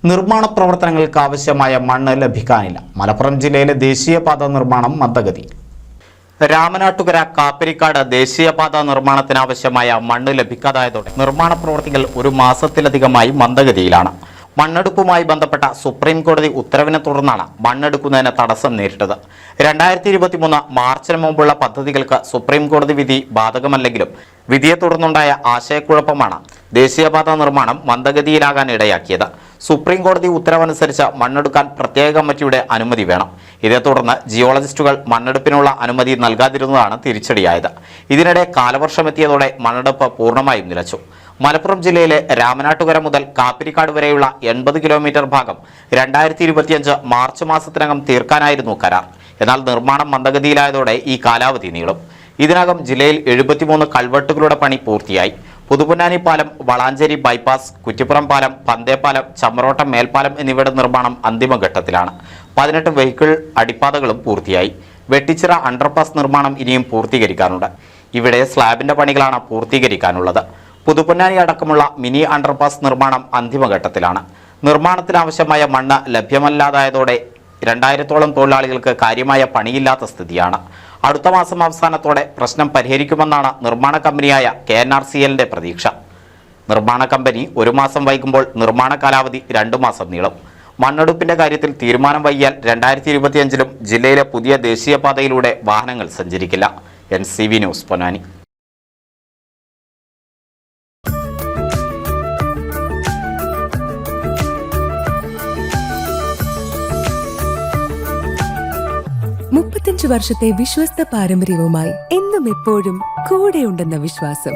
നിർമ്മാണ പ്രവർത്തനങ്ങൾക്ക് ആവശ്യമായ മണ്ണ് ലഭിക്കാനില്ല. മലപ്പുറം ജില്ലയിലെ ദേശീയപാത നിർമ്മാണം മന്ദഗതിയിൽ. രാമനാട്ടുകര കാപ്പിരിക്കാട് ദേശീയപാത നിർമ്മാണത്തിനാവശ്യമായ മണ്ണ് ലഭിക്കാതായതോടെ നിർമ്മാണ പ്രവർത്തികൾ ഒരു മാസത്തിലധികമായി മന്ദഗതിയിലാണ്. മണ്ണെടുപ്പുമായി ബന്ധപ്പെട്ട സുപ്രീം കോടതി ഉത്തരവിനെ തുടർന്നാണ് മണ്ണെടുക്കുന്നതിന് തടസ്സം നേരിട്ടത്. 2023 മാർച്ചിന് മുമ്പുള്ള പദ്ധതികൾക്ക് സുപ്രീം കോടതി വിധി ബാധകമല്ലെങ്കിലും വിധിയെ തുടർന്നുണ്ടായ ആശയക്കുഴപ്പമാണ് ദേശീയപാത നിർമ്മാണം മന്ദഗതിയിലാകാൻ ഇടയാക്കിയത്. സുപ്രീം കോടതി ഉത്തരവനുസരിച്ച് മണ്ണെടുക്കാൻ പ്രത്യേക കമ്മിറ്റിയുടെ അനുമതി വേണം. ഇതേ തുടർന്ന് ജിയോളജിസ്റ്റുകൾ മണ്ണെടുപ്പിനുള്ള അനുമതി നൽകാതിരുന്നതാണ് തിരിച്ചടിയായത്. ഇതിനിടെ കാലവർഷമെത്തിയതോടെ മണ്ണെടുപ്പ് പൂർണ്ണമായും നിലച്ചു. മലപ്പുറം ജില്ലയിലെ രാമനാട്ടുകര മുതൽ കാപ്പിരിക്കാട് വരെയുള്ള 80 കിലോമീറ്റർ ഭാഗം 2025 മാർച്ച് മാസത്തിനകം തീർക്കാനായിരുന്നു കരാർ. എന്നാൽ നിർമ്മാണം മന്ദഗതിയിലായതോടെ ഈ കാലാവധി നീളും. ഇതിനകം ജില്ലയിൽ 73 കൾവെട്ടുകളുടെ പണി പൂർത്തിയായി. പുതുപൊന്നാനി പാലം, വളാഞ്ചേരി ബൈപ്പാസ്, കുറ്റിപ്പുറം പാലം, പന്തേപ്പാലം, ചമ്രോട്ടം മേൽപ്പാലം എന്നിവയുടെ നിർമ്മാണം അന്തിമഘട്ടത്തിലാണ്. 18 വെഹിക്കിൾ അടിപ്പാതകളും പൂർത്തിയായി. വെട്ടിച്ചിറ അണ്ടർപാസ് നിർമ്മാണം ഇനിയും പൂർത്തീകരിക്കാനുണ്ട്. ഇവിടെ സ്ലാബിന്റെ പണികളാണ് പൂർത്തീകരിക്കാനുള്ളത്. പുതുപൊന്നാനി അടക്കമുള്ള മിനി അണ്ടർപാസ് നിർമ്മാണം അന്തിമഘട്ടത്തിലാണ്. നിർമ്മാണത്തിനാവശ്യമായ മണ്ണ് ലഭ്യമല്ലാതായതോടെ 2000-ഓളം തൊഴിലാളികൾക്ക് കാര്യമായ പണിയില്ലാത്ത സ്ഥിതിയാണ്. അടുത്ത മാസം അവസാനത്തോടെ പ്രശ്നം പരിഹരിക്കുമെന്നാണ് നിർമ്മാണ കമ്പനിയായ KNRCLന്റെ പ്രതീക്ഷ. നിർമ്മാണ കമ്പനി 1 മാസം വൈകുമ്പോൾ നിർമ്മാണ കാലാവധി 2 മാസം നീളും. മണ്ണെടുപ്പിന്റെ കാര്യത്തിൽ തീരുമാനം വൈകിയാൽ 2025-ലും ജില്ലയിലെ പുതിയ ദേശീയപാതയിലൂടെ വാഹനങ്ങൾ സഞ്ചരിക്കില്ല. NCV news, Ponnani. വർഷത്തെ വിശ്വസ്ത പാരമ്പര്യവുമായി എന്നും എപ്പോഴും കൂടെയുണ്ടെന്ന വിശ്വാസം.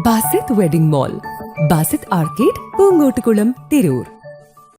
Basith wedding mall, Basith arcade, Poonkottukulam, Tirur.